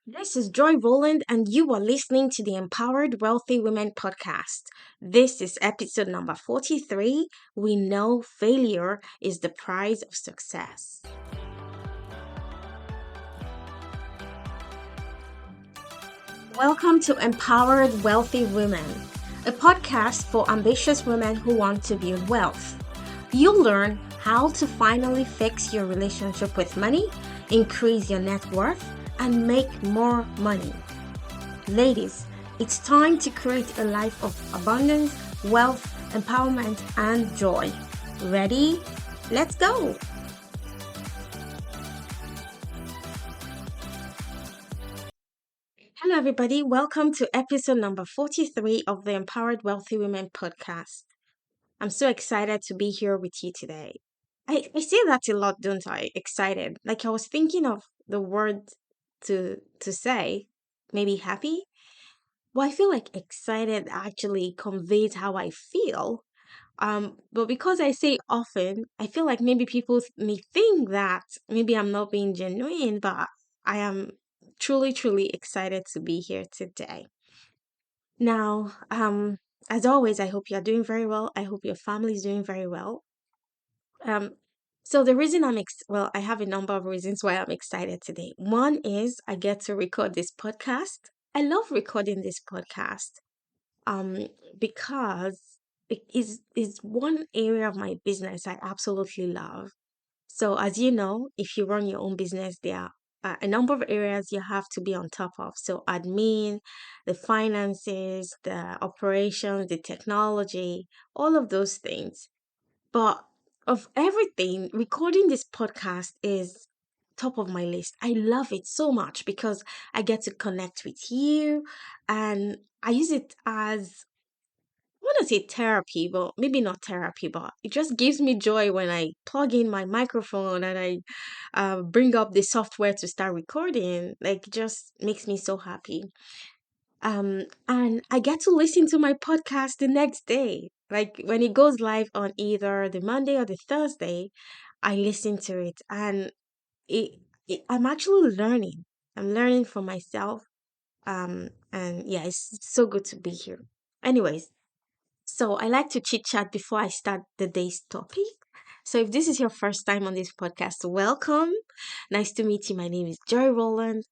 This is Joy Roland, and you are listening to the Empowered Wealthy Women podcast. This is episode number 43. We know failure is the price of success. Welcome to Empowered Wealthy Women, a podcast for ambitious women who want to build wealth. You'll learn how to finally fix your relationship with money, increase your net worth, and make more money. Ladies, it's time to create a life of abundance, wealth, empowerment, and joy. Ready? Let's go! Hello, everybody. Welcome to episode number 43 of the Empowered Wealthy Women podcast. I'm so excited to be here with you today. I say that a lot, don't I? Excited. Like I was thinking of the word to say, maybe happy. Well, I feel like excited actually conveys how I feel. But because I say often, I feel like maybe people may think that maybe I'm not being genuine, but I am truly, truly excited to be here today. Now, as always, I hope you're doing very well. I hope your family is doing very well. Um, so the reason well, I have a number of reasons why I'm excited today. One is I get to record this podcast. I love recording this podcast um, because it is one area of my business I absolutely love. So as you know, if you run your own business, there are a number of areas you have to be on top of. So admin, the finances, the operations, the technology, all of those things. But of everything, recording this podcast is top of my list. I love it so much because I get to connect with you and I use it as I want to say therapy, but maybe not therapy, but it just gives me joy when I plug in my microphone and I bring up the software to start recording. Like, it just makes me so happy. And I get to listen to my podcast the next day. Like, when it goes live on either the Monday or the Thursday, I listen to it. And I'm actually learning. I'm learning for myself. And yeah, it's so good to be here. Anyways, so I like to chit chat before I start the day's topic. So if this is your first time on this podcast, welcome. Nice to meet you. My name is Joy Roland.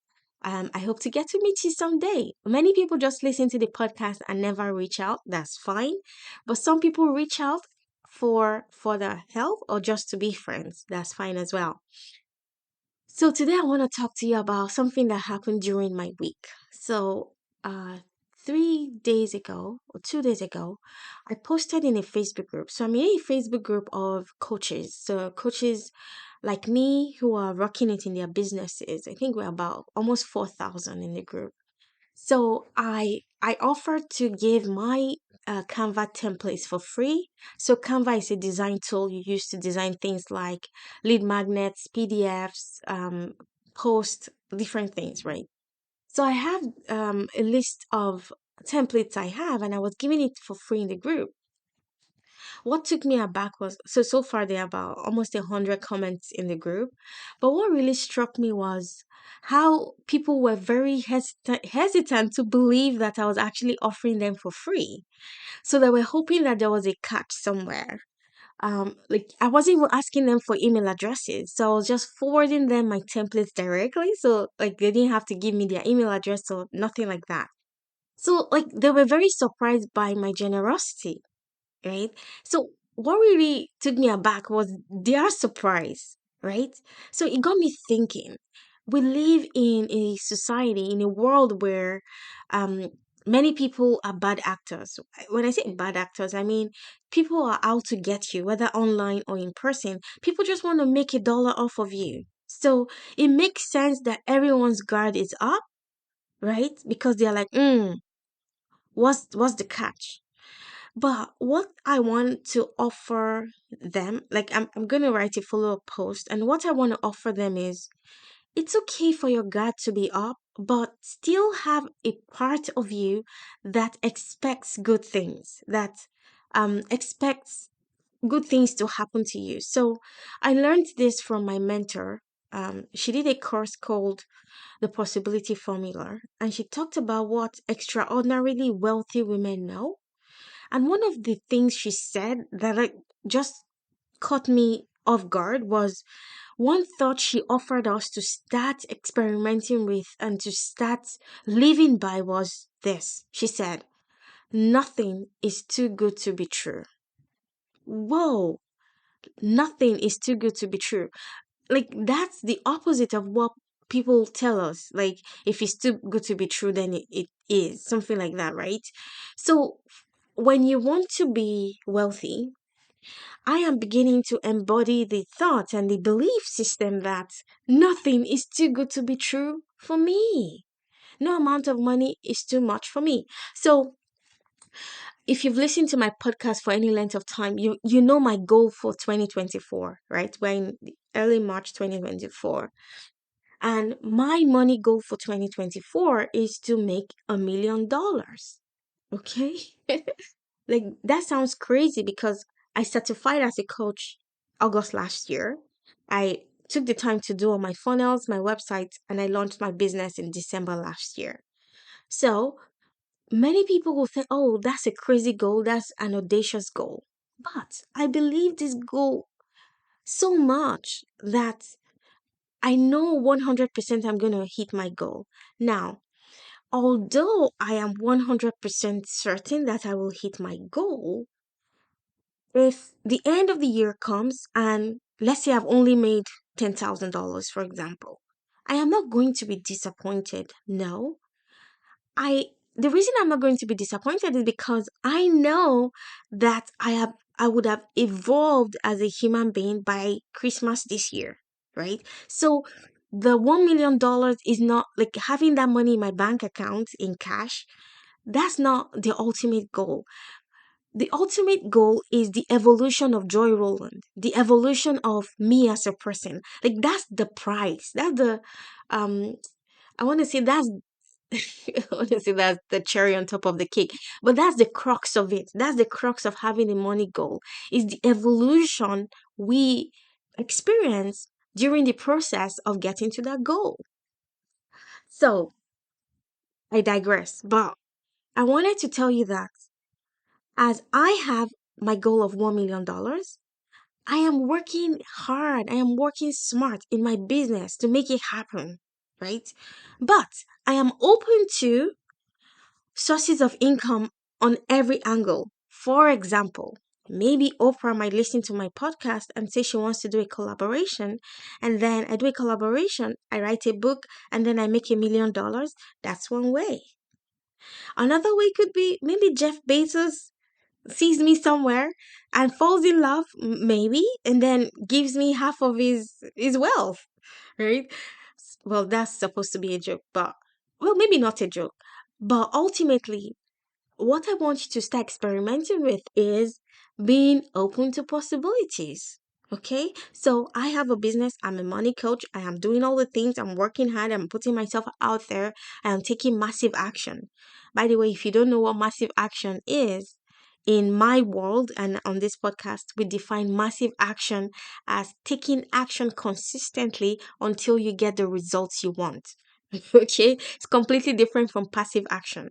I hope to get to meet you someday. Many people just listen to the podcast and never reach out. That's fine. But some people reach out for the help or just to be friends. That's fine as well. So today I want to talk to you about something that happened during my week. So, 3 days ago or 2 days ago, I posted in a Facebook group. So I'm in a Facebook group of coaches. So coaches like me who are rocking it in their businesses. I think we're about almost 4,000 in the group. So I offered to give my Canva templates for free. So Canva is a design tool you use to design things like lead magnets, PDFs, post different things, right? So I have a list of templates I have, and I was giving it for free in the group. What took me aback was so far there are about almost 100 comments in the group, but what really struck me was how people were very hesitant to believe that I was actually offering them for free. So they were hoping that there was a catch somewhere. Like I wasn't even asking them for email addresses, so I was just forwarding them my templates directly. So like they didn't have to give me their email address or nothing like that. So like they were very surprised by my generosity, right? So what really took me aback was their surprise, right? So it got me thinking. We live in a society, in a world where um, many people are bad actors. When I say bad actors, I mean people are out to get you, whether online or in person. People just want to make a dollar off of you. So it makes sense that everyone's guard is up, right? Because they're like, what's the catch? But what I want to offer them, like I'm gonna write a follow-up post, and what I want to offer them is it's okay for your guard to be up, but still have a part of you that expects good things, that expects good things to happen to you. So I learned this from my mentor. she did a course called The Possibility Formula, and she talked about what extraordinarily wealthy women know. And one of the things she said that just caught me off guard was one thought she offered us to start experimenting with and to start living by was this. She said, nothing is too good to be true. Whoa, nothing is too good to be true. Like, that's the opposite of what people tell us. Like, if it's too good to be true, then it is something like that, right? So, when you want to be wealthy, I am beginning to embody the thought and the belief system that nothing is too good to be true for me. No amount of money is too much for me. So, if you've listened to my podcast for any length of time, you know my goal for 2024, right? We're in the early March 2024. And my money goal for 2024 is to make $1 million. Okay? Like, that sounds crazy because I certified as a coach August last year. I took the time to do all my funnels, my website, and I launched my business in December last year. So many people will think, oh, that's a crazy goal, that's an audacious goal. But I believe this goal so much that I know 100% I'm going to hit my goal. Now, although I am 100% certain that I will hit my goal, if the end of the year comes and let's say I've only made $10,000, for example, I am not going to be disappointed. No, I the reason I'm not going to be disappointed is because I know that I would have evolved as a human being by Christmas this year, right? So the $1 million is not like having that money in my bank account in cash. That's not the ultimate goal. The ultimate goal is the evolution of Joy Roland, the evolution of me as a person. Like, that's the price. That's the um I want to say that's honestly, that's the cherry on top of the cake. But that's the crux of it. That's the crux of having a money goal. Is the evolution we experience during the process of getting to that goal. So I digress. But I wanted to tell you that as I have my goal of $1 million, I am working hard. I am working smart in my business to make it happen. Right? But I am open to sources of income on every angle. For example, maybe Oprah might listen to my podcast and say she wants to do a collaboration. And then I do a collaboration, I write a book, and then I make $1 million. That's one way. Another way could be maybe Jeff Bezos sees me somewhere and falls in love, maybe, and then gives me half of his wealth, right? Well, that's supposed to be a joke, but well, maybe not a joke. But ultimately, what I want you to start experimenting with is being open to possibilities. Okay, so I have a business. I'm a money coach. I am doing all the things. I'm working hard. I'm putting myself out there. I am taking massive action. By the way, if you don't know what massive action is, in my world and on this podcast, we define massive action as taking action consistently until you get the results you want. Okay, it's completely different from passive action.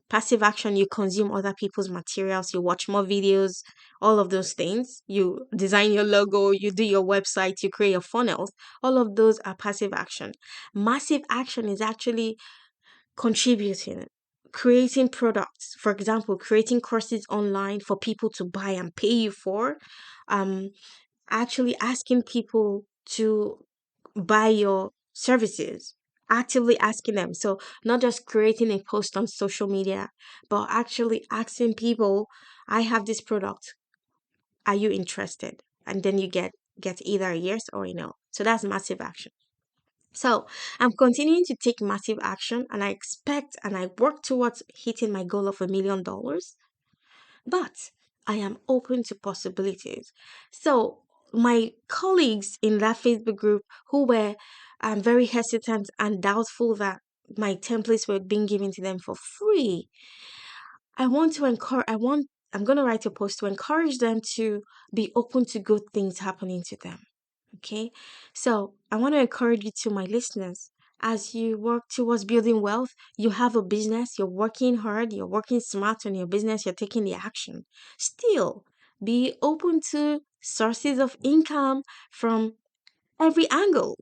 Passive action, you consume other people's materials, you watch more videos, all of those things. You design your logo, you do your website, you create your funnels. All of those are passive action. Massive action is actually contributing, creating products. For example, creating courses online for people to buy and pay you for. Um, Actually asking people to buy your services, actively asking them. So, not just creating a post on social media, but actually asking people, I have this product. Are you interested? And then you get either a yes or a no. So that's massive action. So I'm continuing to take massive action and I expect and I work towards hitting my goal of $1 million, but I am open to possibilities. So my colleagues in that Facebook group who were very hesitant and doubtful that my templates were being given to them for free, I want to encourage. I'm going to write a post to encourage them to be open to good things happening to them. Okay. So I want to encourage you to my listeners. As you work towards building wealth, you have a business, you're working hard, you're working smart on your business, you're taking the action. Still, be open to sources of income from every angle.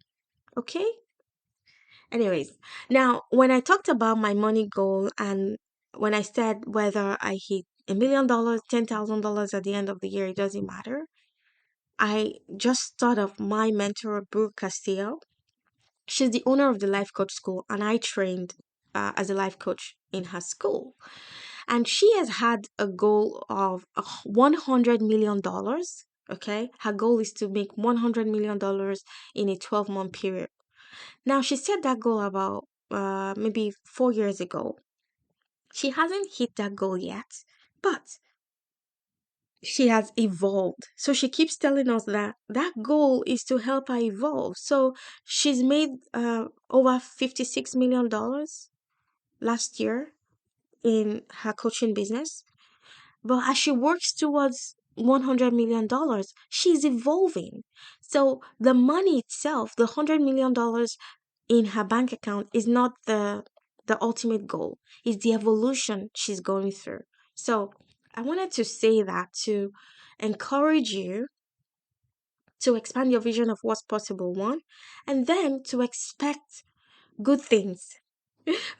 Okay. Anyways, now when I talked about my money goal and when I said whether I hit $1 million, $10,000 at the end of the year, it doesn't matter. I just thought of my mentor, Brooke Castillo. She's the owner of the Life Coach School, and I trained as a life coach in her school. And she has had a goal of $100 million. Okay, her goal is to make $100 million in a 12-month period. Now, she set that goal about maybe 4 years ago. She hasn't hit that goal yet, but she has evolved. So she keeps telling us that that goal is to help her evolve. So she's made over $56 million last year in her coaching business. But as she works towards $100 million, she's evolving. So the money itself, the $100 million in her bank account, is not the ultimate goal. It's the evolution she's going through. So I wanted to say that to encourage you to expand your vision of what's possible, one, and then to expect good things.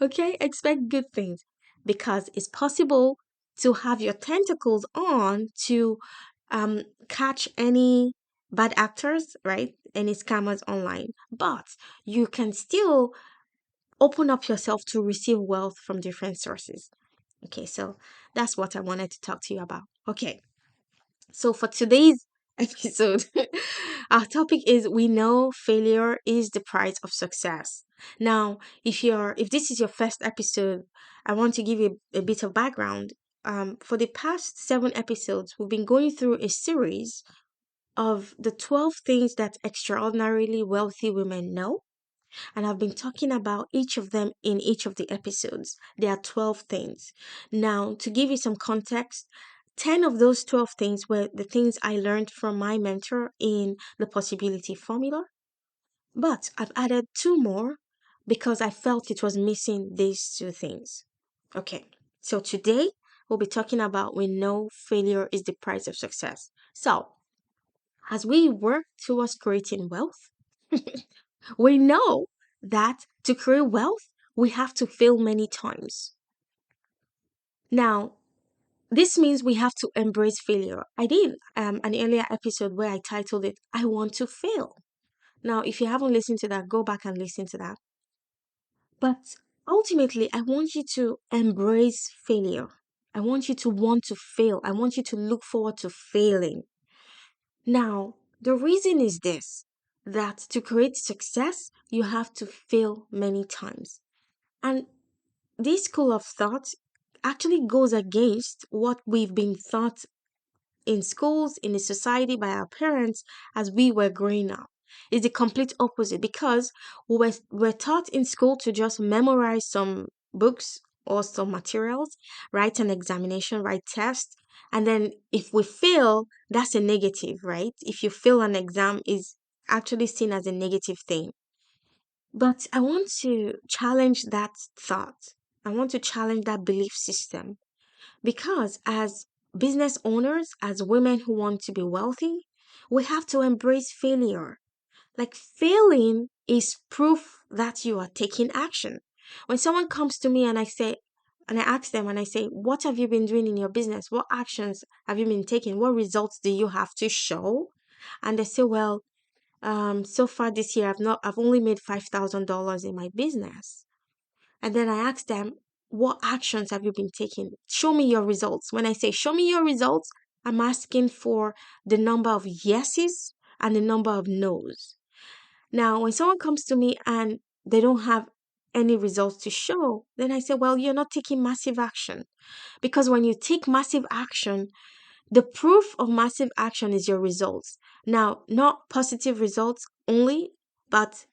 Okay, expect good things because it's possible to have your tentacles on to catch any bad actors, right? Any scammers online, but you can still open up yourself to receive wealth from different sources. Okay, so that's what I wanted to talk to you about. Okay, so for today's episode, our topic is we know failure is the price of success. Now, if this is your first episode, I want to give you a bit of background. For the past 7 episodes, we've been going through a series of the 12 things that extraordinarily wealthy women know, and I've been talking about each of them in each of the episodes. There are 12 things. Now, to give you some context, 10 of those 12 things were the things I learned from my mentor in the possibility formula, but I've added two more because I felt it was missing these two things. Okay, so today we'll be talking about we know failure is the price of success. So, as we work towards creating wealth, we know that to create wealth, we have to fail many times. Now, this means we have to embrace failure. I did an earlier episode where I titled it, I Want to Fail. Now, if you haven't listened to that, go back and listen to that. But ultimately, I want you to embrace failure. I want you to want to fail. I want you to look forward to failing. Now, the reason is this that to create success, you have to fail many times. And this school of thought actually goes against what we've been taught in schools, in the society, by our parents as we were growing up. It's the complete opposite because we're taught in school to just memorize some books or some materials, write an examination, write tests, and then if we fail, that's a negative, right? If you fail an exam is actually seen as a negative thing. But I want to challenge that thought. I want to challenge that belief system because as business owners, as women who want to be wealthy, we have to embrace failure. Like failing is proof that you are taking action. When someone comes to me and I ask them and I say, what have you been doing in your business? What actions have you been taking? What results do you have to show? And they say, well, so far this year I've only made $5,000 in my business. And then I ask them, what actions have you been taking? Show me your results. When I say show me your results, I'm asking for the number of yeses and the number of nos. Now, when someone comes to me and they don't have any results to show, then I say, well, you're not taking massive action. Because when you take massive action, the proof of massive action is your results. Now, not positive results only, but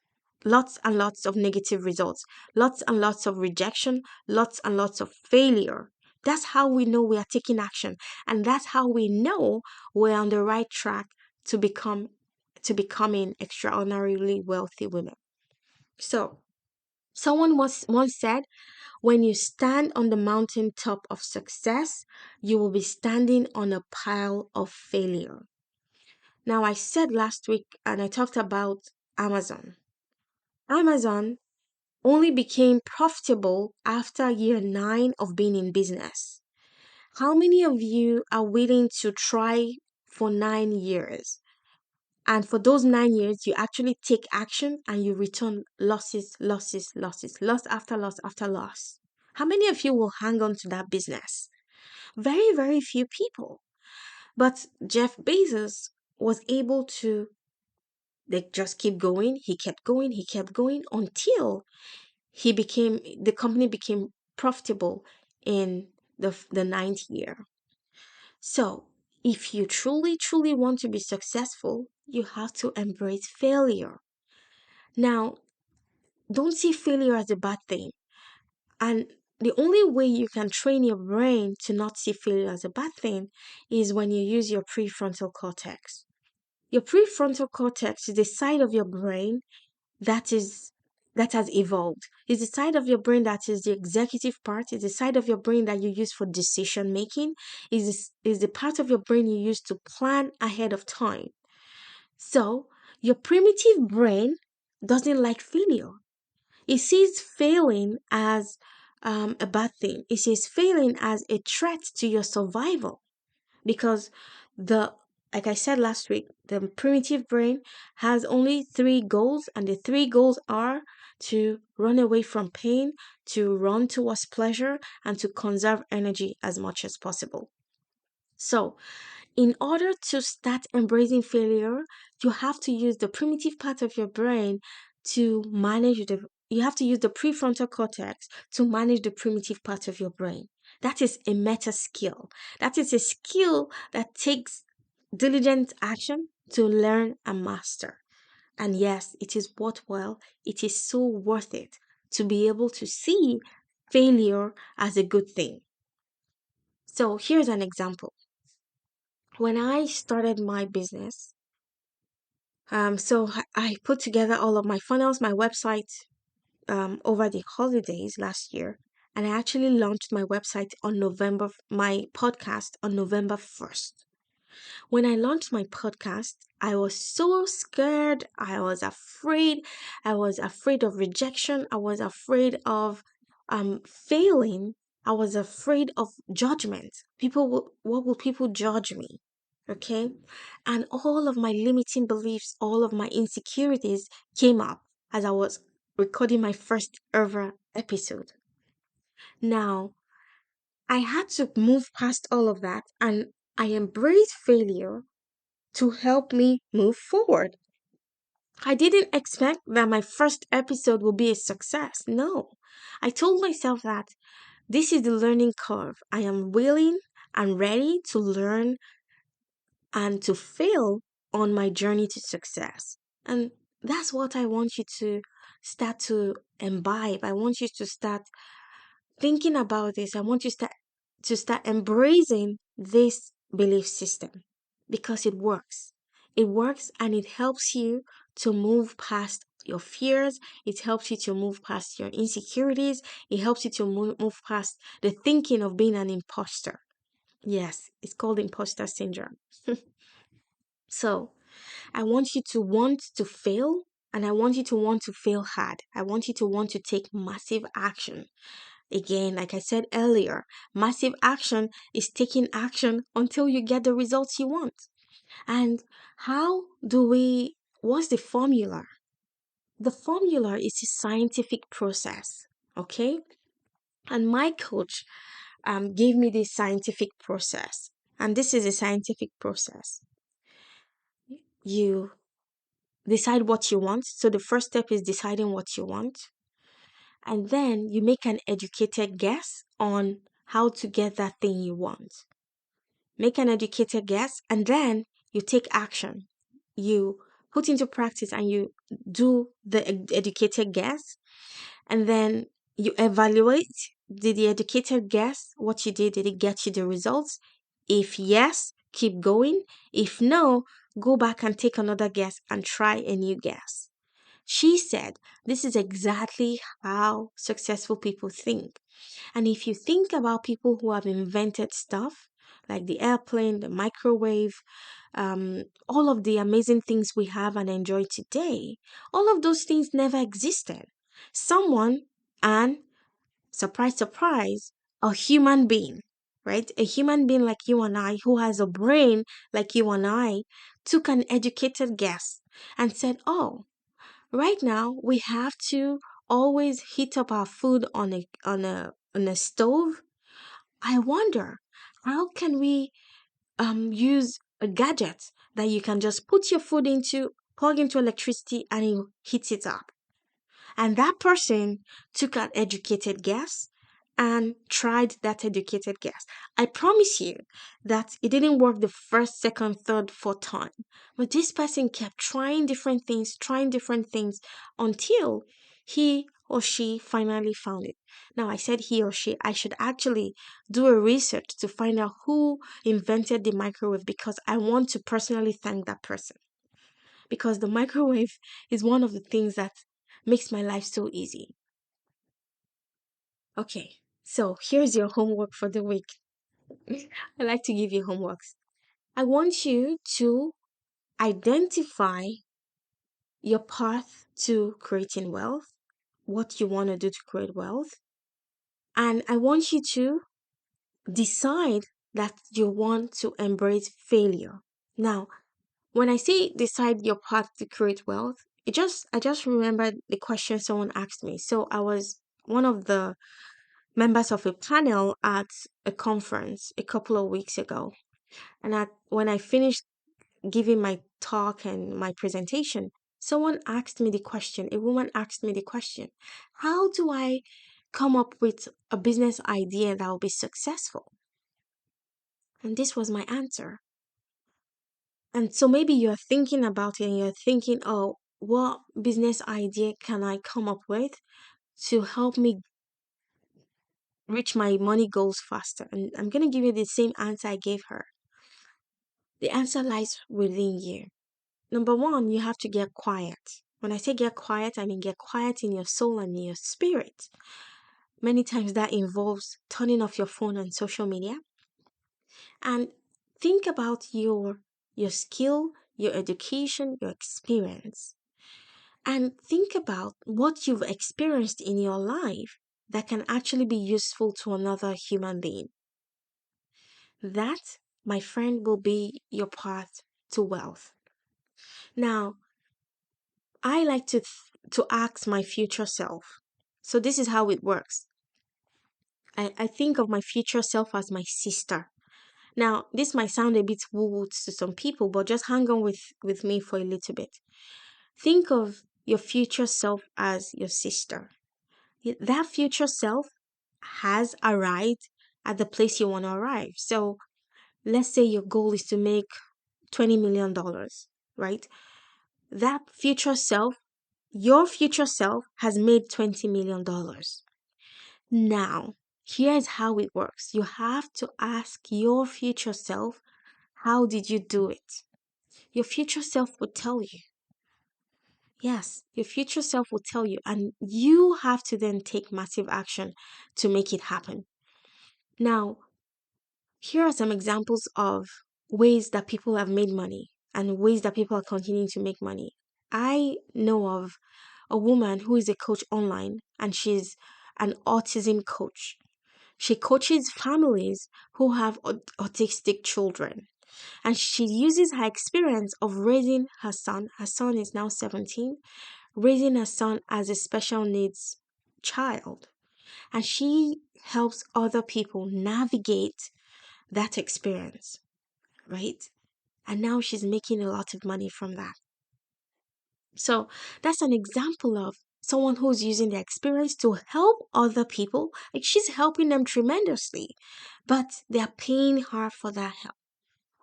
lots and lots of negative results, lots and lots of rejection, lots and lots of failure. That's how we know we are taking action. And that's how we know we're on the right track to become to becoming extraordinarily wealthy women. So, someone was once said, when you stand on the mountaintop of success, you will be standing on a pile of failure. Now, I said last week and I talked about Amazon. Amazon only became profitable after year 9 of being in business. How many of you are willing to try for 9 years? And for those 9 years, you actually take action and you return losses, losses, losses, loss after loss after loss. How many of you will hang on to that business? Very, very few people. But Jeff Bezos was able to, they just keep going. He kept going, he kept going until the company became profitable in the ninth year. So, if you truly, truly want to be successful, you have to embrace failure. Now, don't see failure as a bad thing. And the only way you can train your brain to not see failure as a bad thing is when you use your prefrontal cortex. Your prefrontal cortex is the side of your brain that is that has evolved. It's the side of your brain that is the executive part. It's the side of your brain that you use for decision making. Is the part of your brain you use to plan ahead of time. So your primitive brain doesn't like failure. It sees failing as a bad thing. It sees failing as a threat to your survival because the like I said last week, the primitive brain has only three goals, and the three goals are to run away from pain, to run towards pleasure, and to conserve energy as much as possible. So, in order to start embracing failure, you have to use the primitive part of your brain to manage you have to use the prefrontal cortex to manage the primitive part of your brain. That is a meta skill. That is a skill that takes diligent action to learn and master. And yes, it is worthwhile. It is so worth it to be able to see failure as a good thing. So here's an example. When I started my business, I put together all of my funnels, my website, over the holidays last year, and I actually launched my podcast on November 1st. When I launched my podcast, I was so scared. I was afraid. I was afraid of rejection. I was afraid of failing. I was afraid of judgment. What will people judge me? Okay. And all of my limiting beliefs, all of my insecurities came up as I was recording my first ever episode. Now, I had to move past all of that and I embraced failure to help me move forward. I didn't expect that my first episode would be a success. No. I told myself that this is the learning curve. I am willing and ready to learn and to fail on my journey to success. And that's what I want you to start to imbibe. I want you to start thinking about this. I want you to start embracing this belief system because it works. It works and it helps you to move past your fears. It helps you to move past your insecurities. It helps you to move past the thinking of being an imposter. Yes, it's called imposter syndrome. So, I want you to want to fail and I want you to want to fail hard. I want you to want to take massive action. Again, like I said earlier, massive action is taking action until you get the results you want. And what's the formula? The formula is a scientific process, okay? And my coach gave me this scientific process. And this is a scientific process. You decide what you want. So the first step is deciding what you want. And then you make an educated guess on how to get that thing you want. Make an educated guess and then you take action. You put into practice and you do the educated guess and then you evaluate. Did the educated guess did it get you the results? If yes, keep going. If no, go back and take another guess and try a new guess. She said this is exactly how successful people think. And if you think about people who have invented stuff like the airplane, the microwave, all of the amazing things we have and enjoy today, all of those things never existed. Someone, and surprise, surprise, a human being, right? A human being like you and I, who has a brain like you and I, took an educated guess and said, oh, right now we have to always heat up our food on a stove. I wonder how can we use a gadget that you can just put your food into, plug into electricity, and it heats it up. And that person took an educated guess and tried that educated guess. I promise you that it didn't work the first, second, third, fourth time. But this person kept trying different things until he or she finally found it. Now, I said he or she, I should actually do a research to find out who invented the microwave because I want to personally thank that person because the microwave is one of the things that makes my life so easy. Okay, so here's your homework for the week. I like to give you homeworks. I want you to identify your path to creating wealth, what you want to do to create wealth, and I want you to decide that you want to embrace failure. Now, when I say decide your path to create wealth, I just remembered the question someone asked me. So I was one of the members of a panel at a conference a couple of weeks ago. And when I finished giving my talk and my presentation, someone asked me the question, a woman asked me the question, how do I come up with a business idea that will be successful? And this was my answer. And so maybe you're thinking about it and you're thinking, oh, what business idea can I come up with to help me reach my money goals faster? And I'm going to give you the same answer I gave her. The answer lies within you. Number one, you have to get quiet. When I say get quiet, I mean get quiet in your soul and in your spirit. Many times that involves turning off your phone and social media and think about your skill, your education, your experience. And think about what you've experienced in your life that can actually be useful to another human being. That, my friend, will be your path to wealth. Now, I like to ask my future self. So this is how it works. I think of my future self as my sister. Now, this might sound a bit woo-woo to some people, but just hang on with me for a little bit. Think of your future self as your sister. That future self has arrived at the place you want to arrive. So let's say your goal is to make $20 million, right? That future self, your future self has made $20 million. Now, here's how it works. You have to ask your future self, how did you do it? Your future self will tell you. Yes, your future self will tell you, and you have to then take massive action to make it happen. Now, here are some examples of ways that people have made money and ways that people are continuing to make money. I know of a woman who is a coach online and she's an autism coach. She coaches families who have autistic children and she uses her experience of raising her son. Her son is now 17, raising her son as a special needs child. And she helps other people navigate that experience, right? And now she's making a lot of money from that. So that's an example of someone who's using their experience to help other people. Like she's helping them tremendously, but they're paying her for that help.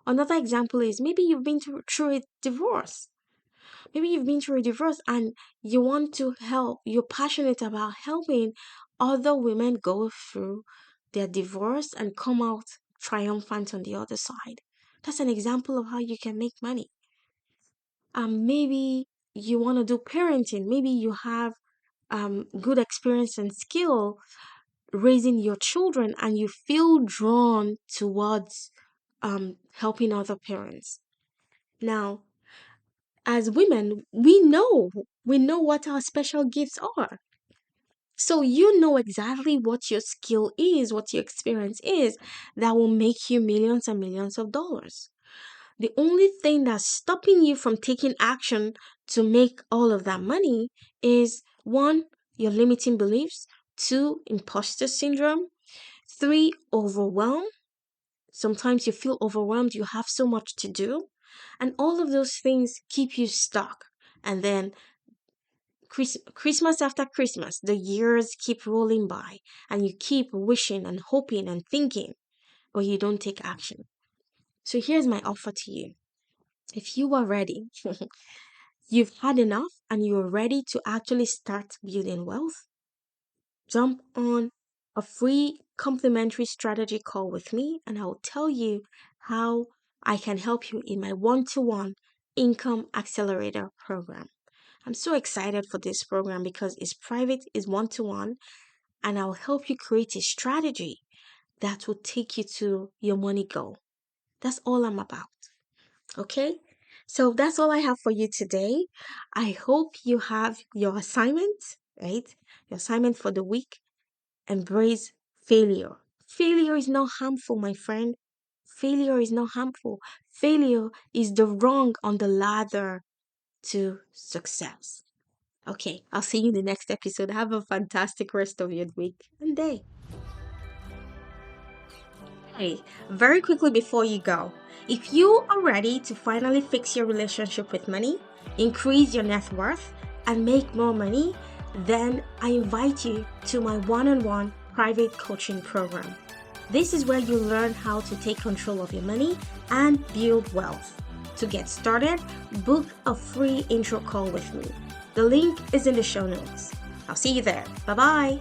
Another example is maybe you've been through a divorce. Maybe you've been through a divorce and you want to help, you're passionate about helping other women go through their divorce and come out triumphant on the other side. That's an example of how you can make money. Maybe you want to do parenting. Maybe you have good experience and skill raising your children, and you feel drawn towards helping other parents. Now, as women, we know what our special gifts are. So you know exactly what your skill is, what your experience is that will make you millions and millions of dollars. The only thing that's stopping you from taking action to make all of that money is one, your limiting beliefs, two, imposter syndrome, three, overwhelm. Sometimes you feel overwhelmed, you have so much to do, and all of those things keep you stuck. And then Christmas after Christmas, the years keep rolling by, and you keep wishing and hoping and thinking, but you don't take action. So here's my offer to you. If you are ready, you've had enough, and you're ready to actually start building wealth, jump on a free complimentary strategy call with me, and I'll tell you how I can help you in my one-to-one income accelerator program. I'm so excited for this program because it's private, it's one-to-one, and I'll help you create a strategy that will take you to your money goal. That's all I'm about. Okay? So that's all I have for you today. I hope you have your assignment, right? Your assignment for the week. Embrace failure. Failure is not harmful, my friend. Failure is not harmful. Failure is the rung on the ladder to success. Okay, I'll see you in the next episode. Have a fantastic rest of your week and day. Hey, very quickly before you go, if you are ready to finally fix your relationship with money, increase your net worth, and make more money, then I invite you to my one-on-one private coaching program. This is where you learn how to take control of your money and build wealth. To get started, book a free intro call with me. The link is in the show notes. I'll see you there. Bye-bye.